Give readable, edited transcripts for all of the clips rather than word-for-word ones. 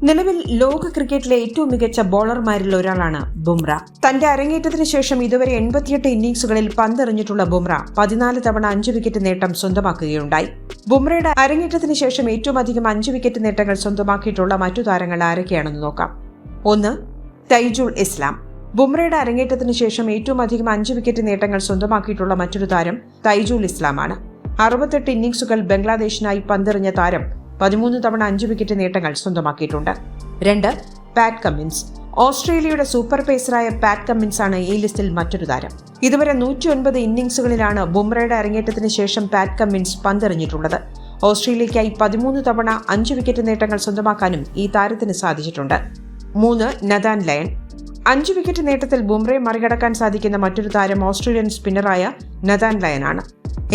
നിലവിൽ ലോക ക്രിക്കറ്റിലെ ഏറ്റവും മികച്ച ബോളർമാരിൽ ഒരാളാണ് ബുംറ. തന്റെ അരങ്ങേറ്റത്തിന് ശേഷം ഇതുവരെ 88 ഇന്നിംഗ്സുകളിൽ പന്തെറിഞ്ഞിട്ടുള്ള ബുംറ 14 തവണ 5 വിക്കറ്റ് നേട്ടം സ്വന്തമാക്കുകയുണ്ടായി. ബുംറയുടെ അരങ്ങേറ്റത്തിന് ശേഷം ഏറ്റവും അധികം 5 വിക്കറ്റ് നേട്ടങ്ങൾ സ്വന്തമാക്കിയിട്ടുള്ള മറ്റു താരങ്ങൾ ആരൊക്കെയാണെന്ന് നോക്കാം. 1. തൈജുൾ ഇസ്ലാം. ബുംറയുടെ അരങ്ങേറ്റത്തിന് ശേഷം ഏറ്റവും അധികം 5 വിക്കറ്റ് നേട്ടങ്ങൾ സ്വന്തമാക്കിയിട്ടുള്ള മറ്റൊരു താരം തൈജുൾ ഇസ്ലാമാണ്. 68 ഇന്നിംഗ്സുകൾ ബംഗ്ലാദേശിനായി പന്തെറിഞ്ഞ താരം 13 തവണ 5 വിക്കറ്റ് നേട്ടങ്ങൾ സ്വന്തമാക്കിയിട്ടുണ്ട്. 2. Pat Cummins. ഓസ്ട്രേലിയയുടെ സൂപ്പർ പേസറായ പാറ്റ് കമ്മിൻസ് ആണ് ഈ ലിസ്റ്റിൽ മറ്റൊരു താരം. ഇതുവരെ 109 ഇന്നിംഗ്സുകളിലാണ് ബുംറയുടെ അരങ്ങേറ്റത്തിന് ശേഷം പാറ്റ് കമ്മിൻസ് പന്തെറിഞ്ഞിട്ടുള്ളത്. ഓസ്ട്രേലിയയ്ക്കായി 13 തവണ 5 വിക്കറ്റ് നേട്ടങ്ങൾ സ്വന്തമാക്കാനും ഈ താരത്തിന് സാധിച്ചിട്ടുണ്ട്. 3. Nathan lion. 5 വിക്കറ്റ് നേട്ടത്തിൽ ബുംറയെ മറികടക്കാൻ സാധിക്കുന്ന മറ്റൊരു താരം ഓസ്ട്രേലിയൻ സ്പിന്നറായ നഥാൻ ലയൺ ആണ്.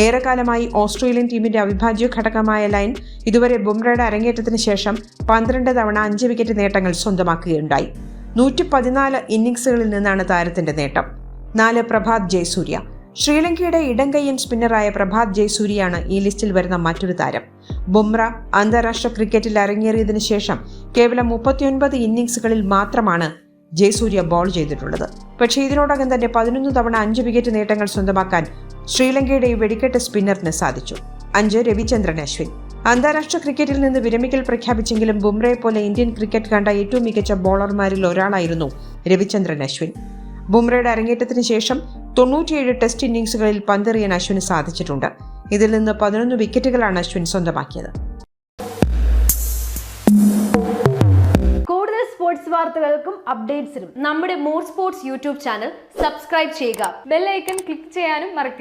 ഏറെക്കാലമായി ഓസ്ട്രേലിയൻ ടീമിന്റെ അവിഭാജ്യ ഘടകമായ ലയൺ ഇതുവരെ ബുംറയുടെ അരങ്ങേറ്റത്തിന് ശേഷം 12 തവണ 5 വിക്കറ്റ് നേട്ടങ്ങൾ സ്വന്തമാക്കുകയുണ്ടായി. 114 ഇന്നിംഗ്സുകളിൽ നിന്നാണ് താരത്തിന്റെ നേട്ടം. 4. പ്രഭാത് ജയസൂര്യ. ശ്രീലങ്കയുടെ ഇടംകൈയ്യൻ സ്പിന്നറായ പ്രഭാത് ജയസൂര്യയാണ് ഈ ലിസ്റ്റിൽ വരുന്ന മറ്റൊരു താരം. ബുംറ അന്താരാഷ്ട്ര ക്രിക്കറ്റിൽ അരങ്ങേറിയതിനു ശേഷം കേവലം 39 ഇന്നിംഗ്സുകളിൽ മാത്രമാണ് ജയസൂര്യ ബോൾ ചെയ്തിട്ടുള്ളത്. പക്ഷേ ഇതിനോടകം തന്നെ 11 തവണ 5 വിക്കറ്റ് നേട്ടങ്ങൾ സ്വന്തമാക്കാൻ ശ്രീലങ്കയുടെ ഈ വെടിക്കെട്ട് സ്പിന്നറിന് സാധിച്ചു. 5. രവിചന്ദ്രൻ അശ്വിൻ. അന്താരാഷ്ട്ര ക്രിക്കറ്റിൽ നിന്ന് വിരമിക്കൽ പ്രഖ്യാപിച്ചെങ്കിലും ബുംറയെ പോലെ ഇന്ത്യൻ ക്രിക്കറ്റ് കണ്ട ഏറ്റവും മികച്ച ബോളർമാരിൽ ഒരാളായിരുന്നു രവിചന്ദ്രൻ അശ്വിൻ. ബുംറയുടെ അരങ്ങേറ്റത്തിന് ശേഷം 97 ടെസ്റ്റ് ഇന്നിംഗ്സുകളിൽ പന്തെറിയാൻ അശ്വിന് സാധിച്ചിട്ടുണ്ട്. ഇതിൽ നിന്ന് 11 വിക്കറ്റുകളാണ് അശ്വിൻ സ്വന്തമാക്കിയത്. കൂടുതൽ സ്പോർട്സ് വാർത്തകൾക്കും അപ്ഡേറ്റ്സിനും നമ്മുടെ more sports YouTube channel subscribe ചെയ്യുക. ബെൽ ഐക്കൺ ക്ലിക്ക് ചെയ്യാനും മറക്കരുത്.